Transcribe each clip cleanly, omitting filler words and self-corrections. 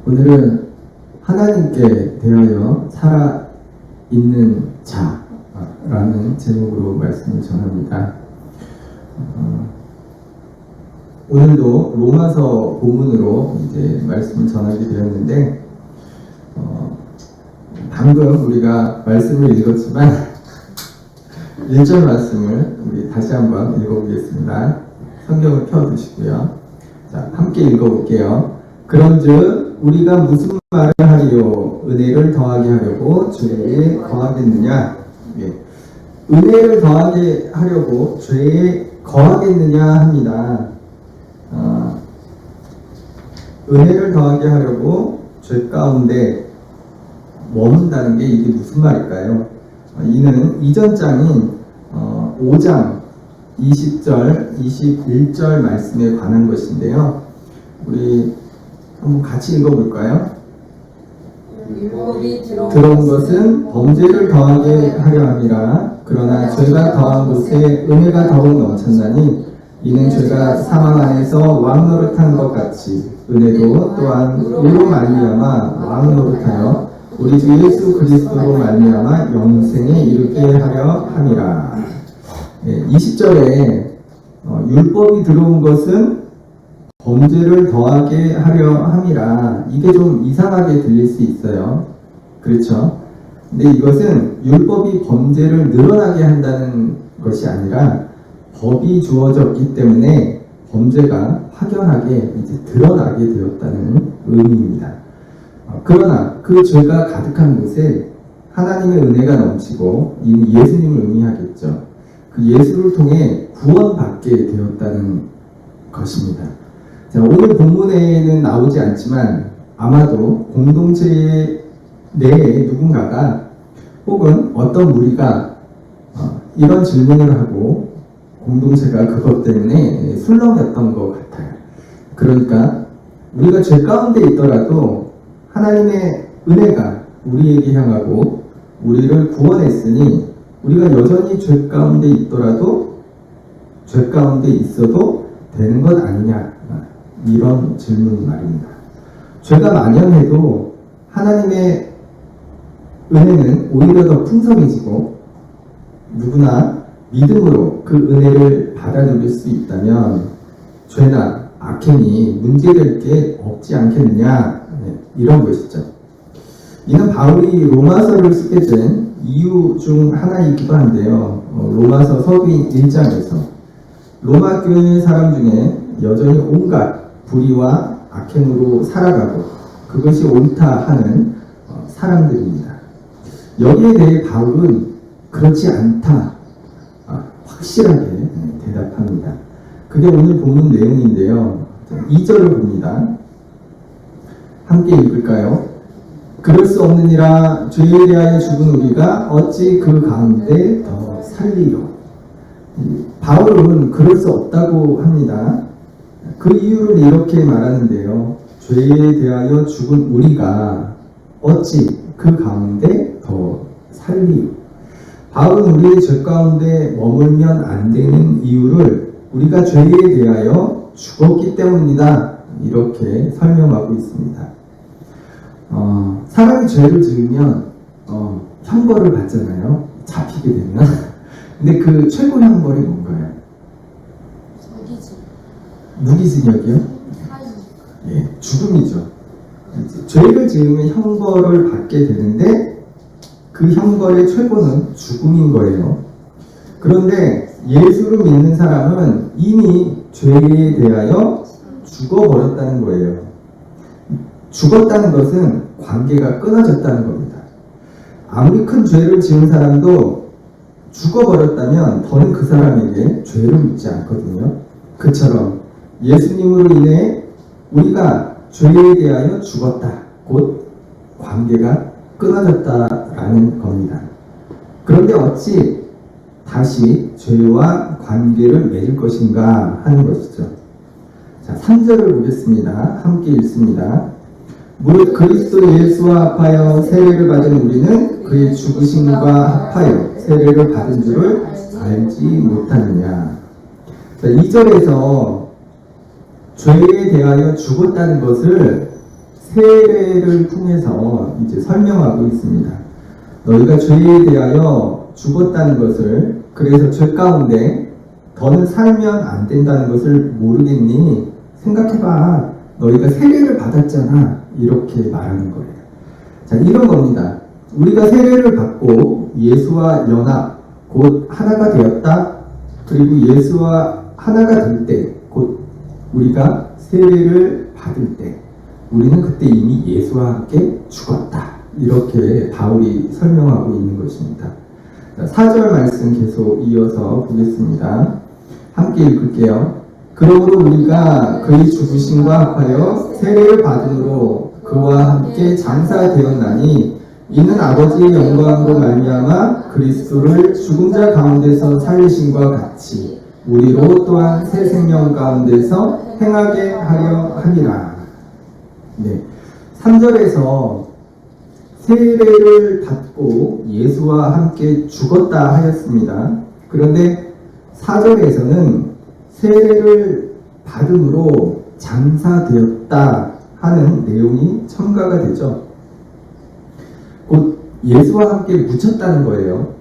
오늘은 하나님께 대하여 살아있는 자라는 제목으로 말씀을 전합니다. 오늘도 로마서 본문으로 이제 말씀을 전하게 되었는데, 방금 우리가 말씀을 읽었지만 1절 말씀을 우리 다시 한번 읽어보겠습니다. 성경을 펴두시고요. 자, 함께 읽어볼게요. 그런즉 우리가 무슨 말을 하리요? 은혜를 더하게 하려고 죄에 거하겠느냐? 예. 은혜를 더하게 하려고 죄에 거하겠느냐 합니다. 은혜를 더하게 하려고 죄 가운데 머문다는 게 이게 무슨 말일까요? 이는 이전 장인 5장 20절, 21절 말씀에 관한 것인데요. 우리 한번 같이 읽어볼까요? 율법이 들어온 것은 범죄를 더하게 하려 함이라. 그러나 죄가 더한 곳에 은혜가 더욱 넘쳤나니 이는 죄가 사망 안에서 왕노릇한 것 같이 은혜도 또한 의로 말미암아 왕노릇하여 우리 주 예수 그리스도로 말미암아 영생에 이르게 하려 함이라. 20절에 율법이 들어온 것은 범죄를 더하게 하려 함이라. 이게 좀 이상하게 들릴 수 있어요. 그렇죠? 근데 이것은 율법이 범죄를 늘어나게 한다는 것이 아니라 법이 주어졌기 때문에 범죄가 확연하게 이제 드러나게 되었다는 의미입니다. 그러나 그 죄가 가득한 곳에 하나님의 은혜가 넘치고 이는 예수님을 의미하겠죠. 그 예수를 통해 구원받게 되었다는 것입니다. 자, 오늘 본문에는 나오지 않지만 아마도 공동체 내에 누군가가 혹은 어떤 무리가 이런 질문을 하고 공동체가 그것 때문에 술렁였던 것 같아요. 그러니까 우리가 죄 가운데 있더라도 하나님의 은혜가 우리에게 향하고 우리를 구원했으니 우리가 여전히 죄 가운데 있더라도 죄 가운데 있어도 되는 것 아니냐, 이런 질문 말입니다. 죄가 만연해도 하나님의 은혜는 오히려 더 풍성해지고 누구나 믿음으로 그 은혜를 받아 누릴 수 있다면 죄나 악행이 문제될 게 없지 않겠느냐, 이런 것이죠. 이는 바울이 로마서를 쓰게 된 이유 중 하나이기도 한데요. 로마서 서기인 1장에서 로마 교회 사람 중에 여전히 온갖 불의와 악행으로 살아가고 그것이 옳다 하는 사람들입니다. 여기에 대해 바울은 그렇지 않다, 확실하게 대답합니다. 그게 오늘 본문 내용인데요. 2절을 봅니다. 함께 읽을까요? 그럴 수 없느니라. 죄에 대하여 죽은 우리가 어찌 그 가운데 더 살리려. 바울은 그럴 수 없다고 합니다. 그 이유를 이렇게 말하는데요. 죄에 대하여 죽은 우리가 어찌 그 가운데 더 살리요. 바울은 우리의 죄 가운데 머물면 안 되는 이유를 우리가 죄에 대하여 죽었기 때문이다, 이렇게 설명하고 있습니다. 사람이 죄를 지으면 형벌을 받잖아요. 잡히게 되면. 근데 그 최고 형벌이 뭔가요? 무기징역이요? 예, 죽음이죠. 죄를 지으면 형벌을 받게 되는데 그 형벌의 최고는 죽음인 거예요. 그런데 예수를 믿는 사람은 이미 죄에 대하여 죽어버렸다는 거예요. 죽었다는 것은 관계가 끊어졌다는 겁니다. 아무리 큰 죄를 지은 사람도 죽어버렸다면 더는 그 사람에게 죄를 묻지 않거든요. 그처럼 예수님으로 인해 우리가 죄에 대하여 죽었다, 곧 관계가 끊어졌다라는 겁니다. 그런데 어찌 다시 죄와 관계를 맺을 것인가 하는 것이죠. 자, 3절을 보겠습니다. 함께 읽습니다. 무릇 그리스도 예수와 합하여 세례를 받은 우리는 그의 죽으심과 합하여 세례를 받은 줄을 알지 못하느냐. 자, 2절에서 죄에 대하여 죽었다는 것을 세례를 통해서 이제 설명하고 있습니다. 너희가 죄에 대하여 죽었다는 것을, 그래서 죄 가운데 더는 살면 안 된다는 것을 모르겠니? 생각해봐. 너희가 세례를 받았잖아. 이렇게 말하는 거예요. 자, 이런 겁니다. 우리가 세례를 받고 예수와 연합, 곧 하나가 되었다. 그리고 예수와 하나가 될 때, 곧 우리가 세례를 받을 때, 우리는 그때 이미 예수와 함께 죽었다. 이렇게 바울이 설명하고 있는 것입니다. 4절 말씀 계속 이어서 보겠습니다. 함께 읽을게요. 그러므로 우리가 그의 죽으심과 합하여 세례를 받음으로 그와 함께 장사되었나니 이는 아버지의 영광으로 말미암아 그리스도를 죽은 자 가운데서 살리심과 같이 우리로 또한 새 생명 가운데서 행하게 하려 함이라. 네, 3절에서 세례를 받고 예수와 함께 죽었다 하였습니다. 그런데 4절에서는 세례를 받음으로 장사되었다 하는 내용이 첨가가 되죠. 곧 예수와 함께 묻혔다는 거예요.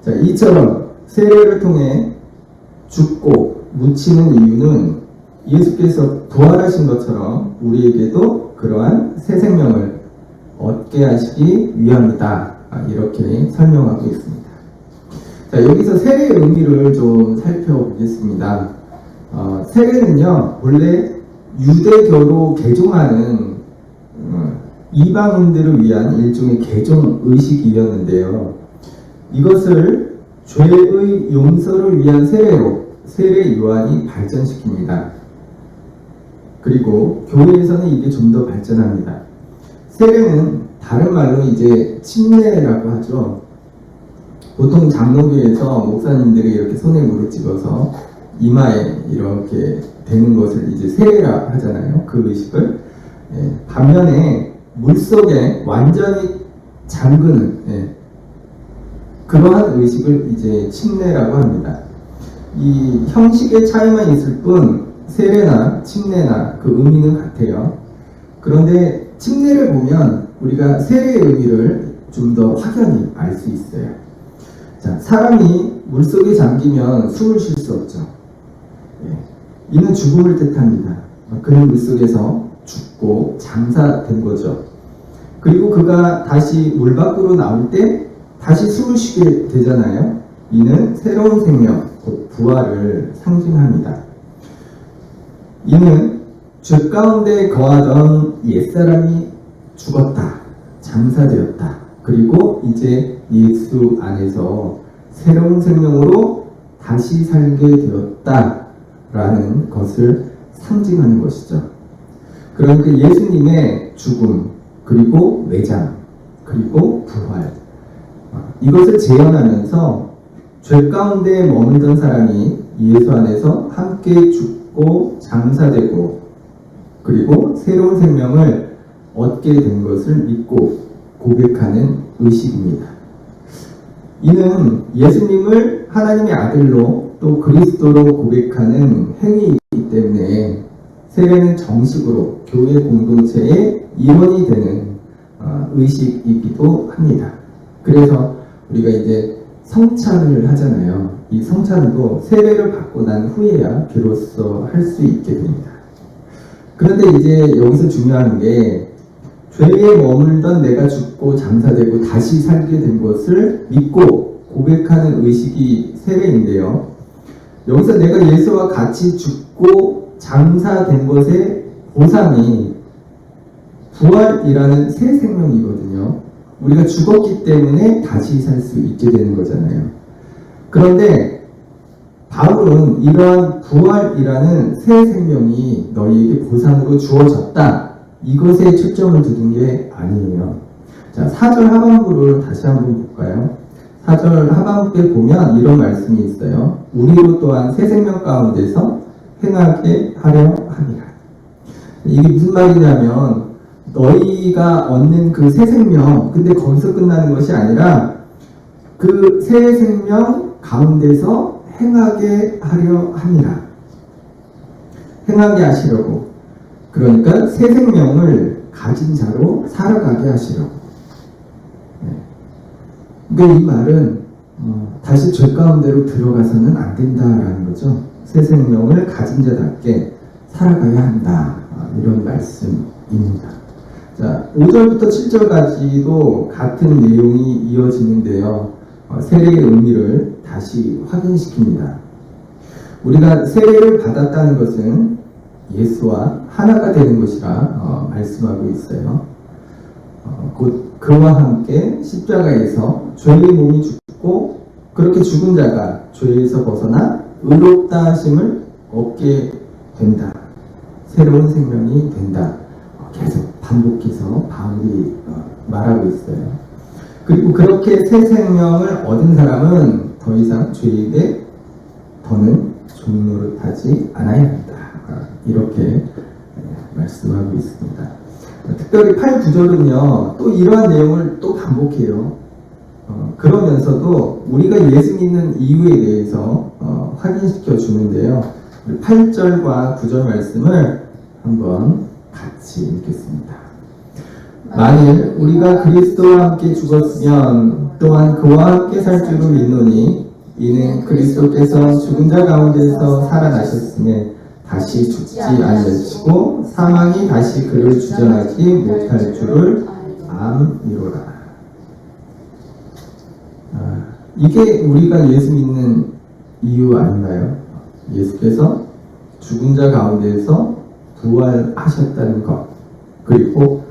자, 이처럼 세례를 통해 죽고 묻히는 이유는 예수께서 부활하신 것처럼 우리에게도 그러한 새 생명을 얻게 하시기 위함이다. 이렇게 설명하고 있습니다. 자, 여기서 세례의 의미를 좀 살펴보겠습니다. 세례는요, 원래 유대교로 개종하는 이방인들을 위한 일종의 개종 의식이었는데요. 이것을 죄의 용서를 위한 세례로 세례 요한이 발전시킵니다. 그리고 교회에서는 이게 좀 더 발전합니다. 세례는 다른 말로 이제 침례라고 하죠. 보통 장로교에서 목사님들이 이렇게 손에 물을 집어서 이마에 이렇게 대는 것을 이제 세례라 하잖아요. 그 의식을. 반면에 물속에 완전히 잠그는 그러한 의식을 이제 침례라고 합니다. 이 형식의 차이만 있을 뿐 세례나 침례나 그 의미는 같아요. 그런데 침례를 보면 우리가 세례의 의미를 좀 더 확연히 알 수 있어요. 자, 사람이 물속에 잠기면 숨을 쉴 수 없죠. 이는 죽음을 뜻합니다. 그는 물속에서 죽고 장사된 거죠. 그리고 그가 다시 물 밖으로 나올 때 다시 숨을 쉬게 되잖아요. 이는 새로운 생명, 곧 부활을 상징합니다. 이는 죄 가운데 거하던 옛사람이 죽었다, 장사되었다. 그리고 이제 예수 안에서 새로운 생명으로 다시 살게 되었다라는 것을 상징하는 것이죠. 그러니까 예수님의 죽음, 그리고 매장, 그리고 부활, 이것을 재현하면서 죄 가운데 머물던 사람이 예수 안에서 함께 죽고 장사되고 그리고 새로운 생명을 얻게 된 것을 믿고 고백하는 의식입니다. 이는 예수님을 하나님의 아들로 또 그리스도로 고백하는 행위이기 때문에 세례는 정식으로 교회 공동체의 일원이 되는 의식이기도 합니다. 그래서 우리가 이제 성찬을 하잖아요. 이 성찬도 세례를 받고 난 후에야 비로소 할 수 있게 됩니다. 그런데 이제 여기서 중요한 게 죄에 머물던 내가 죽고 장사되고 다시 살게 된 것을 믿고 고백하는 의식이 세례인데요. 여기서 내가 예수와 같이 죽고 장사된 것의 보상이 부활이라는 새 생명이거든요. 우리가 죽었기 때문에 다시 살 수 있게 되는 거잖아요. 그런데 바울은 이러한 부활이라는 새 생명이 너희에게 보상으로 주어졌다, 이것에 초점을 두는 게 아니에요. 자, 4절 하반부를 다시 한번 볼까요? 4절 하반부에 보면 이런 말씀이 있어요. 우리로 또한 새 생명 가운데서 행하게 하려 함이라. 이게 무슨 말이냐면 너희가 얻는 그 새 생명, 근데 거기서 끝나는 것이 아니라 그 새 생명 가운데서 행하게 하려 함이라. 행하게 하시려고. 그러니까 새 생명을 가진 자로 살아가게 하시려고. 그러니까 이 말은 다시 죄 가운데로 들어가서는 안 된다라는 거죠. 새 생명을 가진 자답게 살아가야 한다. 이런 말씀입니다. 자, 5절부터 7절까지도 같은 내용이 이어지는데요. 세례의 의미를 다시 확인시킵니다. 우리가 세례를 받았다는 것은 예수와 하나가 되는 것이라 말씀하고 있어요. 곧 그와 함께 십자가에서 죄의 몸이 죽고 그렇게 죽은 자가 죄에서 벗어나 의롭다 하심을 얻게 된다. 새로운 생명이 된다. 계속 반복해서 바울이 말하고 있어요. 그리고 그렇게 새 생명을 얻은 사람은 더 이상 죄에게 더는 종노릇하지 않아야 한다. 이렇게 말씀하고 있습니다. 특별히 8, 9절은요 또 이러한 내용을 또 반복해요. 그러면서도 우리가 예수 믿는 이유에 대해서 확인시켜 주는데요. 8절과 9절 말씀을 한번 같이 읽겠습니다. 만일 우리가 그리스도와 함께 죽었으면 또한 그와 함께 살 줄을 믿노니 이는 그리스도께서 죽은 자 가운데서 살아나셨음에 다시 죽지 아니하시고 사망이 다시 그를 주저하지 못할 줄을 암이로라. 이게 우리가 예수 믿는 이유 아닌가요? 예수께서 죽은 자 가운데에서 부활하셨다는 것, 그리고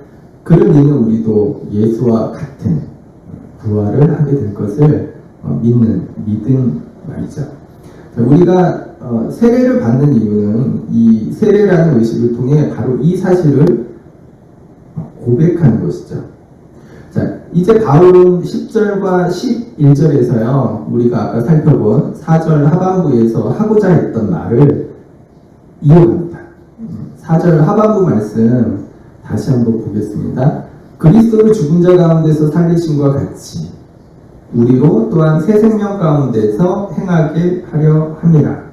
그를 믿는 우리도 예수와 같은 부활을 하게 될 것을 믿는 믿음 말이죠. 우리가 세례를 받는 이유는 이 세례라는 의식을 통해 바로 이 사실을 고백하는 것이죠. 자, 이제 바울은 10절과 11절에서요, 우리가 아까 살펴본 4절 하반부에서 하고자 했던 말을 이어갑니다. 4절 하반부 말씀 다시 한번 보겠습니다. 그리스도를 죽은 자 가운데서 살리신 것 같이 우리로 또한 새 생명 가운데서 행하게 하려 함이라.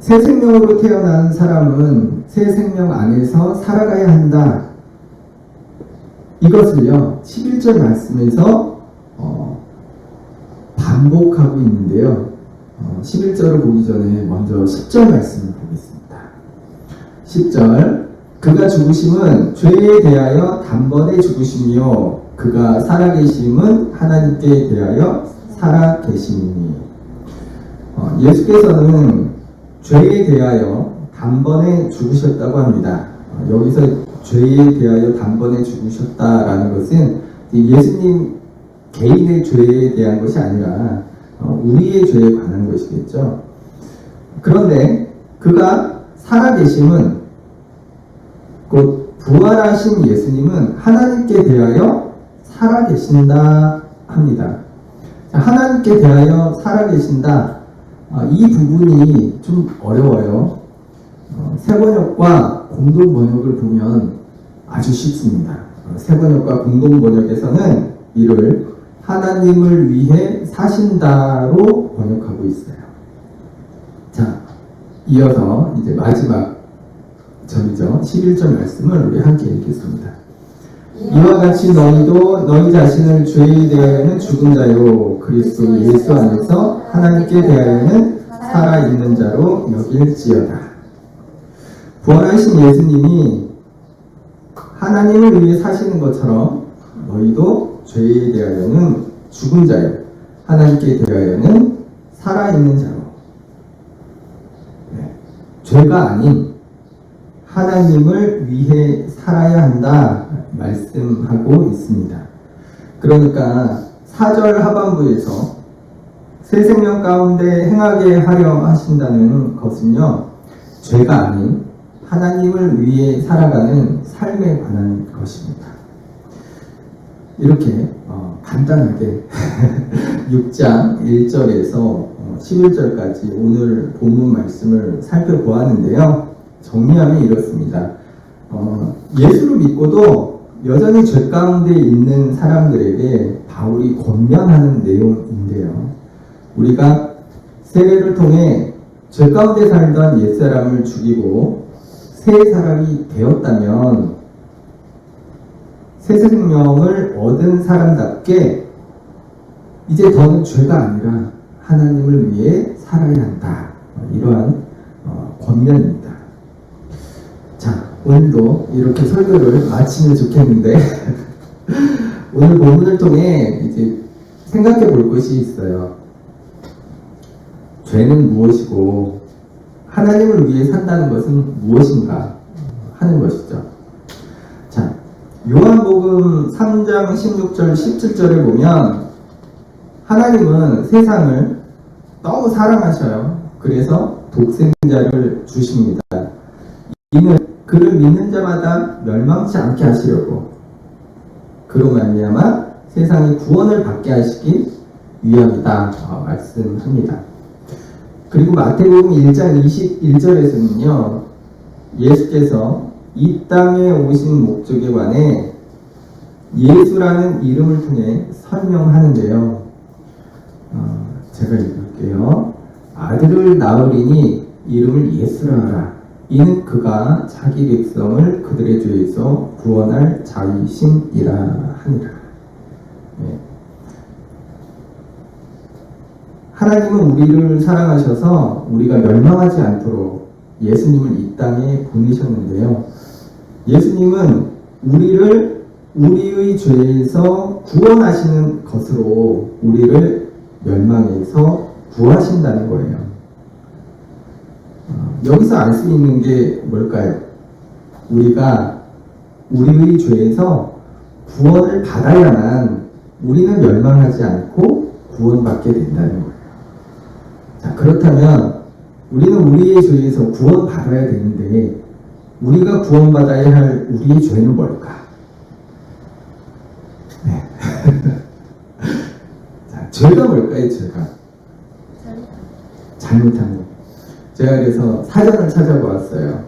새 생명으로 태어난 사람은 새 생명 안에서 살아가야 한다. 이것을요 11절 말씀에서 반복하고 있는데요. 11절을 보기 전에 먼저 10절 말씀을 보겠습니다. 10절 그가 죽으심은 죄에 대하여 단번에 죽으심이요 그가 살아계심은 하나님께 대하여 살아계심이니. 예수께서는 죄에 대하여 단번에 죽으셨다고 합니다. 여기서 죄에 대하여 단번에 죽으셨다라는 것은 예수님 개인의 죄에 대한 것이 아니라 우리의 죄에 관한 것이겠죠. 그런데 그가 살아계심은 곧 부활하신 예수님은 하나님께 대하여 살아계신다 합니다. 하나님께 대하여 살아계신다. 이 부분이 좀 어려워요. 세번역과 공동번역을 보면 아주 쉽습니다. 세번역과 공동번역에서는 이를 하나님을 위해 사신다로 번역하고 있어요. 자, 이어서 이제 마지막 절이죠. 11절 말씀을 우리 함께 읽겠습니다. 이와 같이 너희도 너희 자신을 죄에 대하여는 죽은 자요 그리스도 예수 안에서 하나님께 대하여는 살아있는 자로 여길지어다. 부활하신 예수님이 하나님을 위해 사시는 것처럼 너희도 죄에 대하여는 죽은 자요 하나님께 대하여는 살아있는 자로. 죄가 아닌 하나님을 위해 살아야 한다 말씀하고 있습니다. 그러니까 4절 하반부에서 새 생명 가운데 행하게 하려 하신다는 것은요, 죄가 아닌 하나님을 위해 살아가는 삶에 관한 것입니다. 이렇게 간단하게 6장 1절에서 11절까지 오늘 본문 말씀을 살펴보았는데요. 정리하면 이렇습니다. 예수를 믿고도 여전히 죄 가운데 있는 사람들에게 바울이 권면하는 내용인데요. 우리가 세례를 통해 죄 가운데 살던 옛사람을 죽이고 새 사람이 되었다면 새 생명을 얻은 사람답게 이제 더는 죄가 아니라 하나님을 위해 살아야 한다. 이러한 권면입니다. 자, 오늘도 이렇게 설교를 마치면 좋겠는데 오늘 본문을 통해 이제 생각해 볼 것이 있어요. 죄는 무엇이고 하나님을 위해 산다는 것은 무엇인가 하는 것이죠. 자, 요한복음 3장 16절 17절에 보면 하나님은 세상을 너무 사랑하셔요. 그래서 독생자를 주십니다. 이는 그를 믿는 자마다 멸망치 않게 하시려고 그로 말미암아 세상이 구원을 받게 하시기 위함이다 말씀합니다. 그리고 마태복음 1장 21절에서는요, 예수께서 이 땅에 오신 목적에 관해 예수라는 이름을 통해 설명하는데요. 제가 읽을게요. 아들을 낳으리니 이름을 예수라 하라. 이는 그가 자기 백성을 그들의 죄에서 구원할 자이심이라 하니라. 네. 하나님은 우리를 사랑하셔서 우리가 멸망하지 않도록 예수님을 이 땅에 보내셨는데요. 예수님은 우리를 우리의 죄에서 구원하시는 것으로 우리를 멸망에서 구하신다는 거예요. 여기서 알 수 있는 게 뭘까요? 우리가 우리의 죄에서 구원을 받아야만 우리는 멸망하지 않고 구원받게 된다는 거예요. 자, 그렇다면 우리는 우리의 죄에서 구원받아야 되는데 우리가 구원받아야 할 우리의 죄는 뭘까? 네. 자, 죄가 뭘까요? 죄가 잘못한 거. 제가 그래서 사전을 찾아보았어요.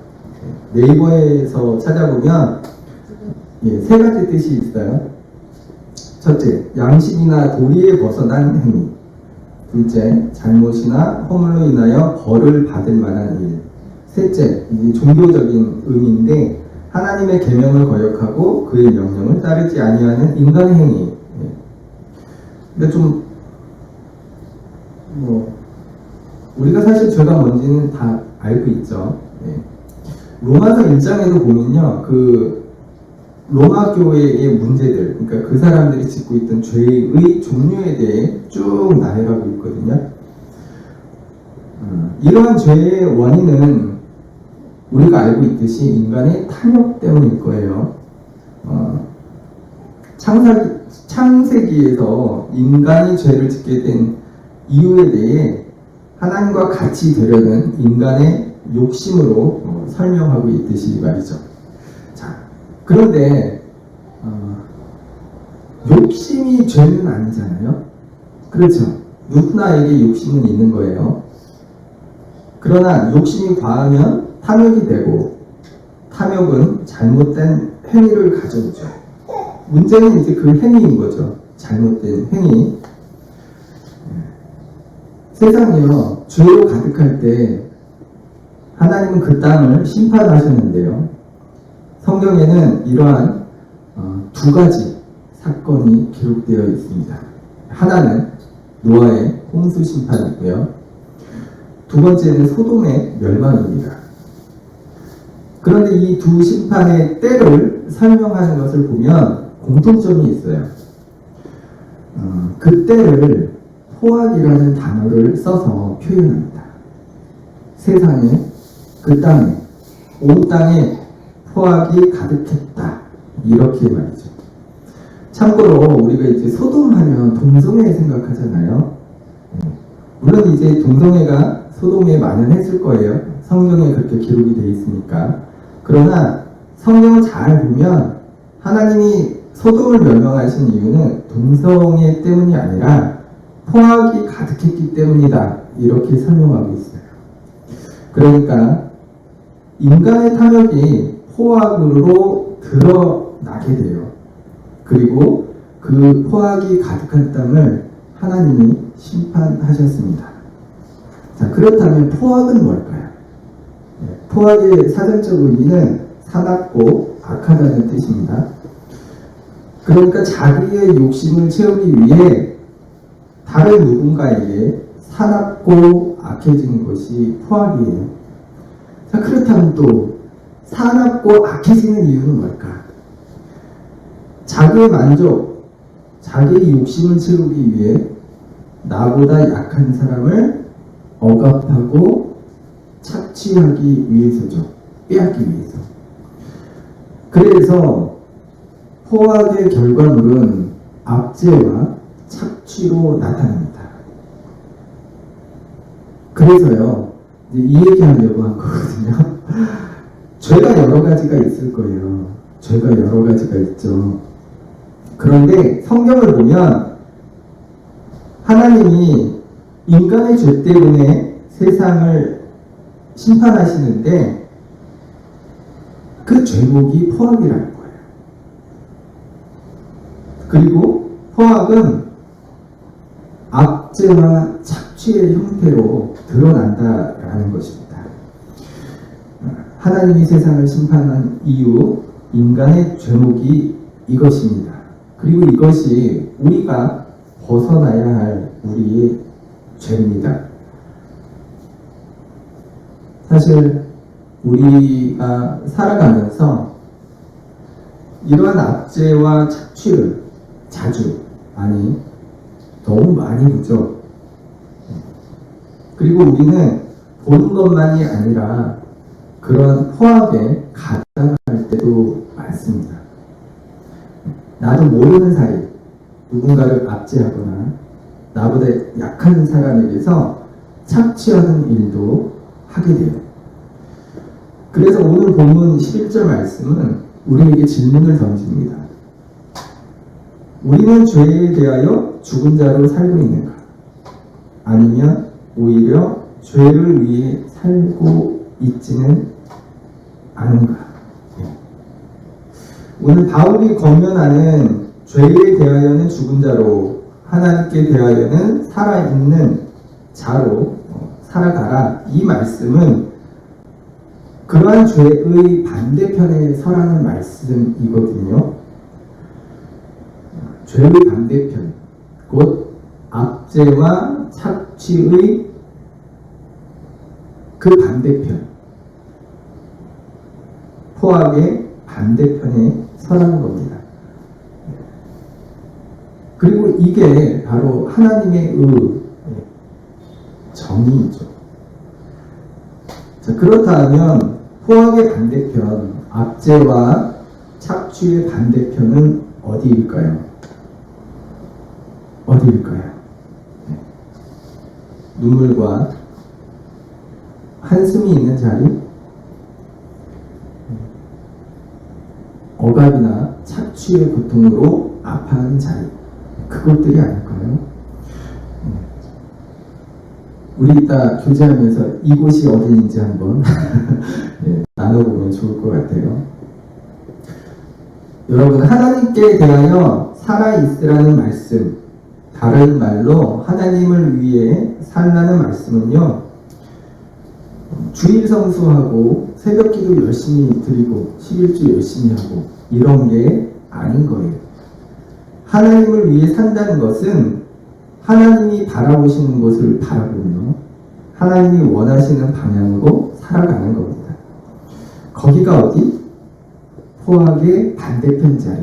네이버에서 찾아보면 세 가지 뜻이 있어요. 첫째, 양심이나 도리에 벗어난 행위. 둘째, 잘못이나 허물로 인하여 벌을 받을 만한 일. 셋째, 종교적인 의미인데 하나님의 계명을 거역하고 그의 명령을 따르지 아니하는 인간의 행위. 근데 좀 우리가 사실 죄가 뭔지는 다 알고 있죠. 로마서 1장에도 보면요, 그 로마 교회의 문제들, 그러니까 그 사람들이 짓고 있던 죄의 종류에 대해 쭉 나열하고 있거든요. 이러한 죄의 원인은 우리가 알고 있듯이 인간의 탐욕 때문일 거예요. 창세기에서 인간이 죄를 짓게 된 이유에 대해 하나님과 같이 되려는 인간의 욕심으로 설명하고 있듯이 말이죠. 자, 그런데 욕심이 죄는 아니잖아요. 그렇죠. 누구나에게 욕심은 있는 거예요. 그러나 욕심이 과하면 탐욕이 되고 탐욕은 잘못된 행위를 가져오죠. 문제는 이제 그 행위인 거죠. 잘못된 행위. 세상이요, 죄로 가득할 때 하나님은 그 땅을 심판하셨는데요. 성경에는 이러한 두 가지 사건이 기록되어 있습니다. 하나는 노아의 홍수 심판이고요. 두 번째는 소돔의 멸망입니다. 그런데 이 두 심판의 때를 설명하는 것을 보면 공통점이 있어요. 그 때를 포악이라는 단어를 써서 표현합니다. 세상에, 그 땅에, 온 땅에 포악이 가득했다. 이렇게 말이죠. 참고로 우리가 이제 소돔 하면 동성애 생각하잖아요. 물론 이제 동성애가 소돔에 만연했을 거예요. 성경에 그렇게 기록이 되어 있으니까. 그러나 성경을 잘 보면 하나님이 소돔을 멸망하신 이유는 동성애 때문이 아니라 포악이 가득했기 때문이다. 이렇게 설명하고 있어요. 그러니까 인간의 탐욕이 포악으로 드러나게 돼요. 그리고 그 포악이 가득한 땅을 하나님이 심판하셨습니다. 자, 그렇다면 포악은 뭘까요? 포악의 사전적 의미는 사납고 악하다는 뜻입니다. 그러니까 자기의 욕심을 채우기 위해 다른 누군가에게 사납고 악해지는 것이 포악이에요. 자, 그렇다면 또 사납고 악해지는 이유는 뭘까? 자기의 만족, 자기의 욕심을 채우기 위해 나보다 약한 사람을 억압하고 착취하기 위해서죠. 빼앗기 위해서. 그래서 포악의 결과물은 압제와 착취로 나타납니다. 그래서요, 이 얘기하려고 한 거거든요. 죄가 여러 가지가 있을 거예요. 죄가 여러 가지가 있죠. 그런데 성경을 보면 하나님이 인간의 죄 때문에 세상을 심판하시는데 그 죄목이 포악이라는 거예요. 그리고 포악은 압제와 착취의 형태로 드러난다라는 것입니다. 하나님이 세상을 심판한 이유, 인간의 죄목이 이것입니다. 그리고 이것이 우리가 벗어나야 할 우리의 죄입니다. 사실 우리가 살아가면서 이러한 압제와 착취를 자주, 아니 너무 많이 보죠. 그리고 우리는 보는 것만이 아니라 그런 포악에 가담할 때도 많습니다. 나도 모르는 사이 누군가를 압제하거나 나보다 약한 사람에게서 착취하는 일도 하게 돼요. 그래서 오늘 본문 11절 말씀은 우리에게 질문을 던집니다. 우리는 죄에 대하여 죽은 자로 살고 있는가? 아니면 오히려 죄를 위해 살고 있지는 않은가? 오늘 바울이 권면하는 죄에 대하여는 죽은 자로, 하나님께 대하여는 살아있는 자로 살아가라. 이 말씀은 그러한 죄의 반대편에 서라는 말씀이거든요. 죄의 반대편, 곧 압제와 착취의 그 반대편, 포악의 반대편에 서라는 겁니다. 그리고 이게 바로 하나님의 정의이죠. 자, 그렇다면 포악의 반대편, 압제와 착취의 반대편은 어디일까요? 어디일까요? 눈물과 한숨이 있는 자리? 억압이나 착취의 고통으로 아파하는 자리, 그것들이 아닐까요? 우리 이따 교제하면서 이곳이 어디인지 한번 나눠보면 좋을 것 같아요. 여러분, 하나님께 대하여 살아있으라는 말씀, 다른 말로 하나님을 위해 살라는 말씀은요, 주일 성수하고 새벽기도 열심히 드리고 11주 열심히 하고 이런 게 아닌 거예요. 하나님을 위해 산다는 것은 하나님이 바라보시는 것을 바라보며 하나님이 원하시는 방향으로 살아가는 겁니다. 거기가 어디? 포악의 반대편 자리,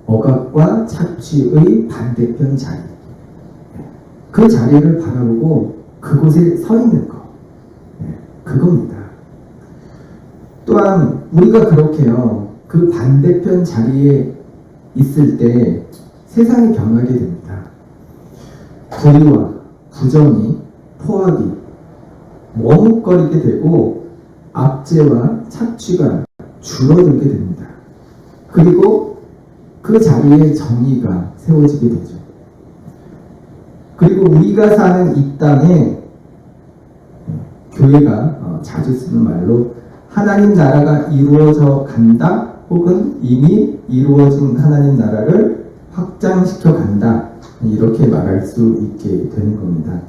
억압과 착취의 반대편 자리, 그 자리를 바라보고 그곳에 서 있는 것, 그겁니다. 또한 우리가 그렇게요, 그 반대편 자리에 있을 때 세상이 변하게 됩니다. 불의와 부정이, 포악이 머뭇거리게 되고 압제와 착취가 줄어들게 됩니다. 그리고 그 자리에 정의가 세워지게 되죠. 그리고 우리가 사는 이 땅에 교회가 자주 쓰는 말로 하나님 나라가 이루어져 간다, 혹은 이미 이루어진 하나님 나라를 확장시켜 간다, 이렇게 말할 수 있게 되는 겁니다.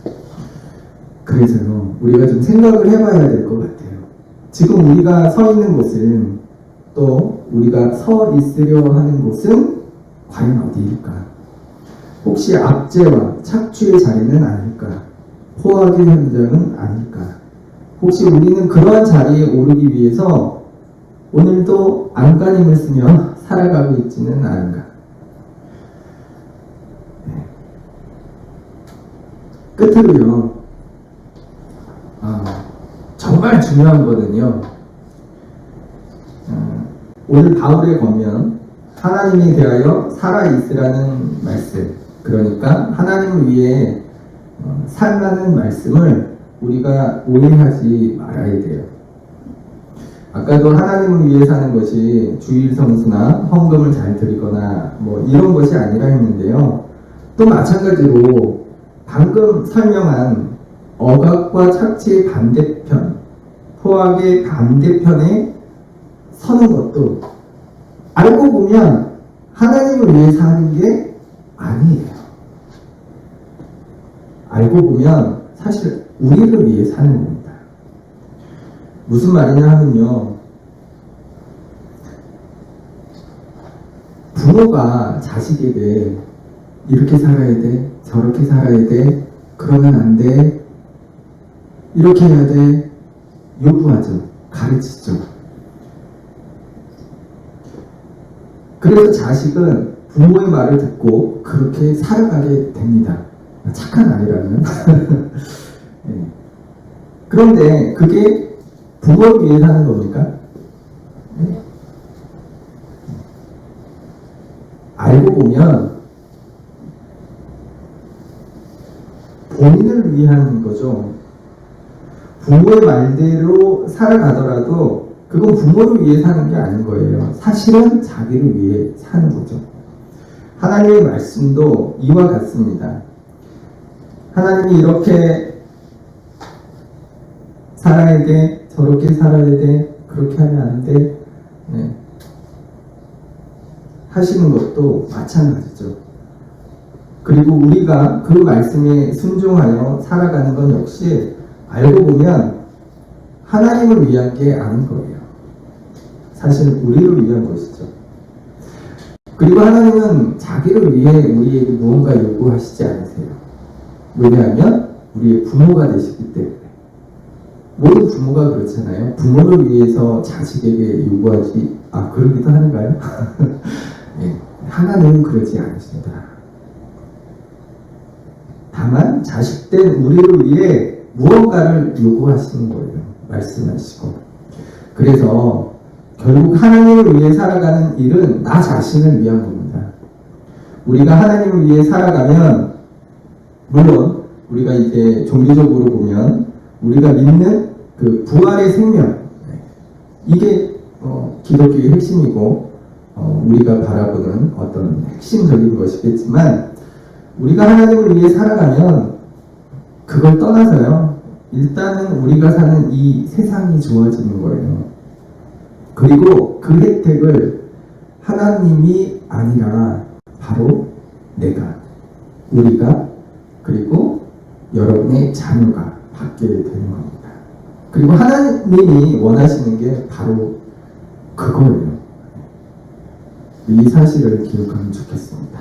그래서요, 우리가 좀 생각을 해봐야 될 것 같아요. 지금 우리가 서 있는 곳은, 또 우리가 서 있으려 하는 곳은 과연 어디일까? 혹시 압제와 착취의 자리는 아닐까? 포악의 현장은 아닐까? 혹시 우리는 그러한 자리에 오르기 위해서 오늘도 안간힘을 쓰며 살아가고 있지는 않은가? 끝으로요, 정말 중요한 거는요, 오늘 바울의 권면, 하나님에 대하여 살아있으라는 말씀, 그러니까 하나님을 위해 살라는 말씀을 우리가 오해하지 말아야 돼요. 아까도 하나님을 위해 사는 것이 주일 성수나 헌금을 잘 드리거나 뭐 이런 것이 아니라 했는데요. 또 마찬가지로 방금 설명한 억압과 착취의 반대편, 포악의 반대편에 서는 것도 알고 보면 하나님을 위해 사는 게 아니에요. 알고 보면 사실 우리를 위해 사는 겁니다. 무슨 말이냐 하면요, 부모가 자식에게 이렇게 살아야 돼, 저렇게 살아야 돼, 그러면 안 돼, 이렇게 해야 돼, 요구하죠. 가르치죠. 그래서 자식은 부모의 말을 듣고 그렇게 살아가게 됩니다. 착한 아이라면. 네. 그런데 그게 부모를 위해 사는 겁니까? 네. 알고 보면 본인을 위한 거죠. 부모의 말대로 살아가더라도 그건 부모를 위해 사는 게 아닌 거예요. 사실은 자기를 위해 사는 거죠. 하나님의 말씀도 이와 같습니다. 하나님이 이렇게 살아야 돼, 저렇게 살아야 돼, 그렇게 하면 안 돼, 네. 하시는 것도 마찬가지죠. 그리고 우리가 그 말씀에 순종하여 살아가는 건 역시 알고 보면 하나님을 위한 게 아닌 거예요. 사실 우리를 위한 것이죠. 그리고 하나님은 자기를 위해 우리에게 무언가 요구하시지 않으세요. 왜냐하면 우리의 부모가 되시기 때문에. 모든 부모가 그렇잖아요. 부모를 위해서 자식에게 요구하지, 그러기도 하는가요? 네, 하나님은 그러지 않으십니다. 다만 자식된 우리를 위해 무언가를 요구하시는 거예요. 말씀하시고. 그래서 결국 하나님을 위해 살아가는 일은 나 자신을 위한 겁니다. 우리가 하나님을 위해 살아가면, 물론 우리가 이제 종교적으로 보면 우리가 믿는 그 부활의 생명, 이게 기독교의 핵심이고 우리가 바라보는 어떤 핵심적인 것이겠지만, 우리가 하나님을 위해 살아가면 그걸 떠나서요, 일단은 우리가 사는 이 세상이 좋아지는 거예요. 그리고 그 혜택을 하나님이 아니라 바로 내가, 우리가, 그리고 여러분의 자녀가 받게 되는 겁니다. 그리고 하나님이 원하시는 게 바로 그거예요. 이 사실을 기억하면 좋겠습니다.